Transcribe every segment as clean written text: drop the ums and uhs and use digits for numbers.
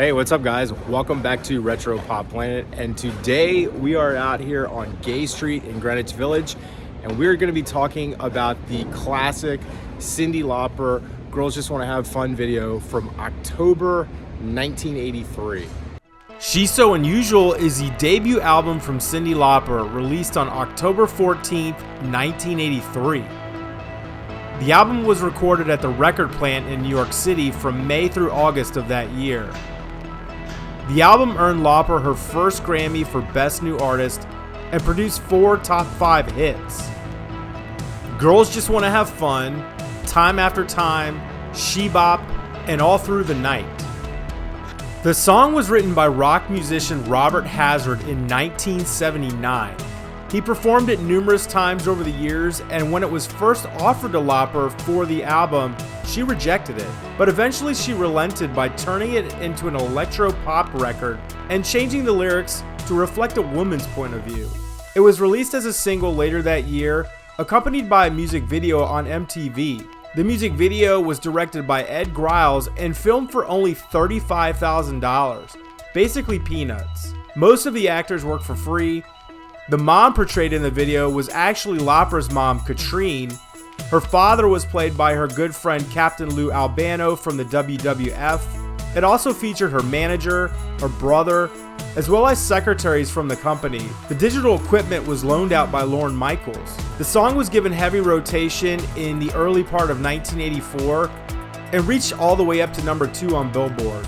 Hey, what's up guys? Welcome back to Retro Pop Planet, and today we are out here on Gay Street in Greenwich Village, and we're going to be talking about the classic Cyndi Lauper Girls Just Want to Have Fun video from October 1983. She's So Unusual is the debut album from Cyndi Lauper, released on October 14th, 1983. The album was recorded at the record plant in New York City from May through August of that year. The album earned Lauper her first Grammy for Best New Artist and produced 4 top 5 hits: Girls Just Want to Have Fun, Time After Time, She Bop, and All Through the Night. The song was written by rock musician Robert Hazard in 1979. He performed it numerous times over the years, and when it was first offered to Lauper for the album, she rejected it. But eventually she relented by turning it into an electro-pop record and changing the lyrics to reflect a woman's point of view. It was released as a single later that year, accompanied by a music video on MTV. The music video was directed by Ed Griles and filmed for only $35,000, basically peanuts. Most of the actors worked for free. The mom portrayed in the video was actually Lauper's mom, Katrine. Her father was played by her good friend Captain Lou Albano from the WWF. It also featured her manager, her brother, as well as secretaries from the company. The digital equipment was loaned out by Lorne Michaels. The song was given heavy rotation in the early part of 1984 and reached all the way up to number 2 on Billboard.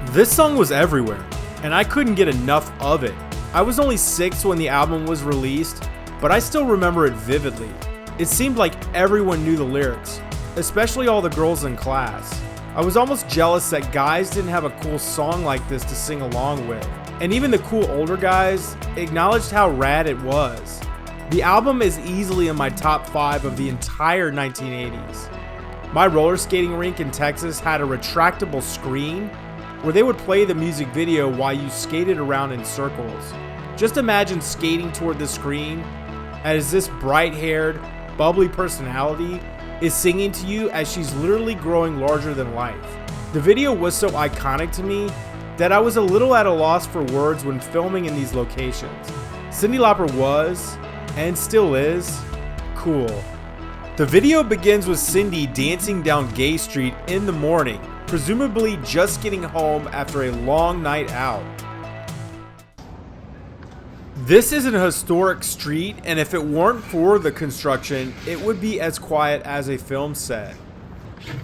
This song was everywhere, and I couldn't get enough of it. I was only 6 when the album was released, but I still remember it vividly. It seemed like everyone knew the lyrics, especially all the girls in class. I was almost jealous that guys didn't have a cool song like this to sing along with. And even the cool older guys acknowledged how rad it was. The album is easily in my top 5 of the entire 1980s. My roller skating rink in Texas had a retractable screen where they would play the music video while you skated around in circles. Just imagine skating toward the screen as this bright-haired, bubbly personality is singing to you as she's literally growing larger than life. The video was so iconic to me that I was a little at a loss for words when filming in these locations. Cyndi Lauper was, and still is, cool. The video begins with Cyndi dancing down Gay Street in the morning, presumably just getting home after a long night out. This is an historic street, and if it weren't for the construction, it would be as quiet as a film set.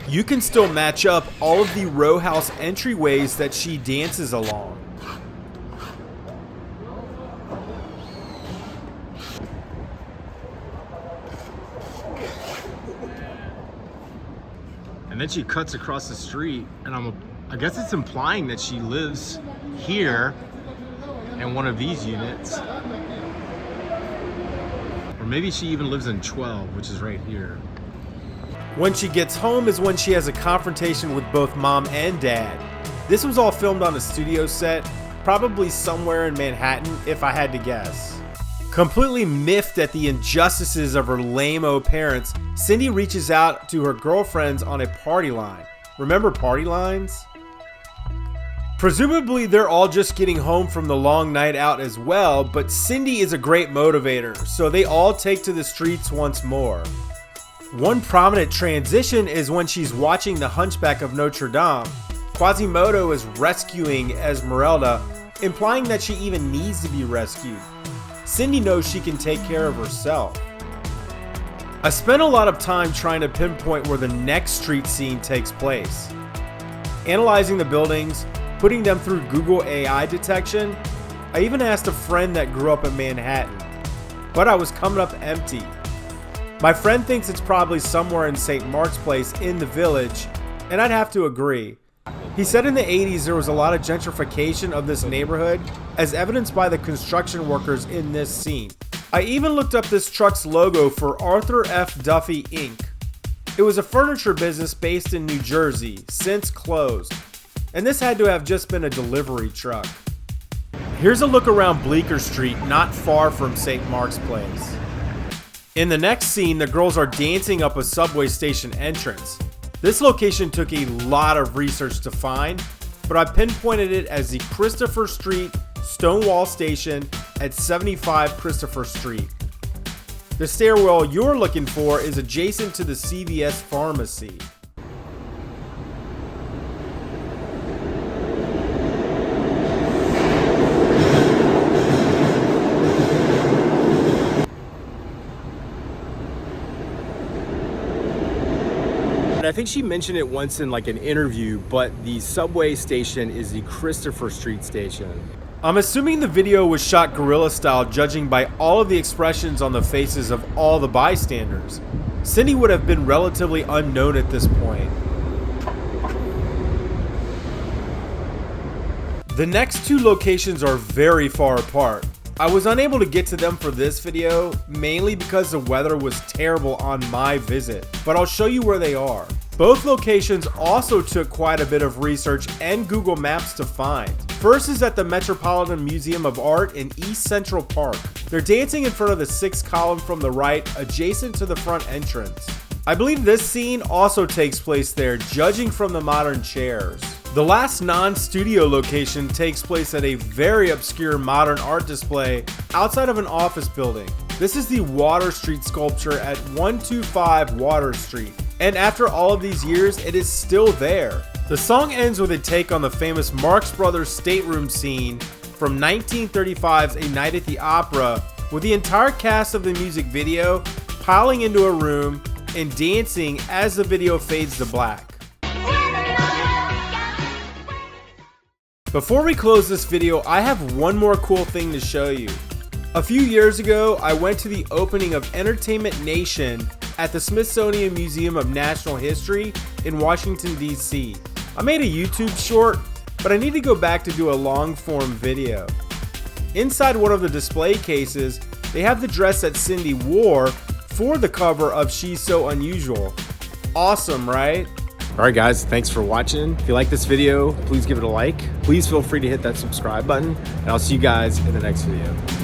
You can still match up all of the row house entryways that she dances along. And then she cuts across the street, and I guess it's implying that she lives here in one of these units. Or maybe she even lives in 12, which is right here. When she gets home is when she has a confrontation with both mom and dad. This was all filmed on a studio set, probably somewhere in Manhattan if I had to guess. Completely miffed at the injustices of her lame-o parents, Cyndi reaches out to her girlfriends on a party line. Remember party lines? Presumably they're all just getting home from the long night out as well, but Cyndi is a great motivator, so they all take to the streets once more. One prominent transition is when she's watching The Hunchback of Notre Dame. Quasimodo is rescuing Esmeralda, implying that she even needs to be rescued. Cyndi knows she can take care of herself. I spent a lot of time trying to pinpoint where the next street scene takes place. Analyzing the buildings, putting them through Google AI detection. I even asked a friend that grew up in Manhattan, but I was coming up empty. My friend thinks it's probably somewhere in St. Mark's Place in the Village, and I'd have to agree. He said in the 80s there was a lot of gentrification of this neighborhood, as evidenced by the construction workers in this scene. I even looked up this truck's logo for Arthur F. Duffy Inc. It was a furniture business based in New Jersey, since closed, and this had to have just been a delivery truck. Here's a look around Bleecker Street, not far from St. Mark's Place. In the next scene, the girls are dancing up a subway station entrance. This location took a lot of research to find, but I pinpointed it as the Christopher Street Stonewall Station at 75 Christopher Street. The stairwell you're looking for is adjacent to the CVS pharmacy. And I think she mentioned it once in like an interview, but the subway station is the Christopher Street station. I'm assuming the video was shot guerrilla style, judging by all of the expressions on the faces of all the bystanders. Cyndi would have been relatively unknown at this point. The next two locations are very far apart. I was unable to get to them for this video, mainly because the weather was terrible on my visit, but I'll show you where they are. Both locations also took quite a bit of research and Google Maps to find. First is at the Metropolitan Museum of Art in East Central Park. They're dancing in front of the 6th column from the right, adjacent to the front entrance. I believe this scene also takes place there, judging from the modern chairs. The last non-studio location takes place at a very obscure modern art display outside of an office building. This is the Water Street sculpture at 125 Water Street. And after all of these years, it is still there. The song ends with a take on the famous Marx Brothers stateroom scene from 1935's A Night at the Opera, with the entire cast of the music video piling into a room and dancing as the video fades to black. Before we close this video, I have one more cool thing to show you. A few years ago, I went to the opening of Entertainment Nation at the Smithsonian Museum of Natural History in Washington, D.C. I made a YouTube short, but I need to go back to do a long form video. Inside one of the display cases, they have the dress that Cyndi wore for the cover of She's So Unusual. Awesome, right? Alright guys, thanks for watching. If you like this video, please give it a like. Please feel free to hit that subscribe button, and I'll see you guys in the next video.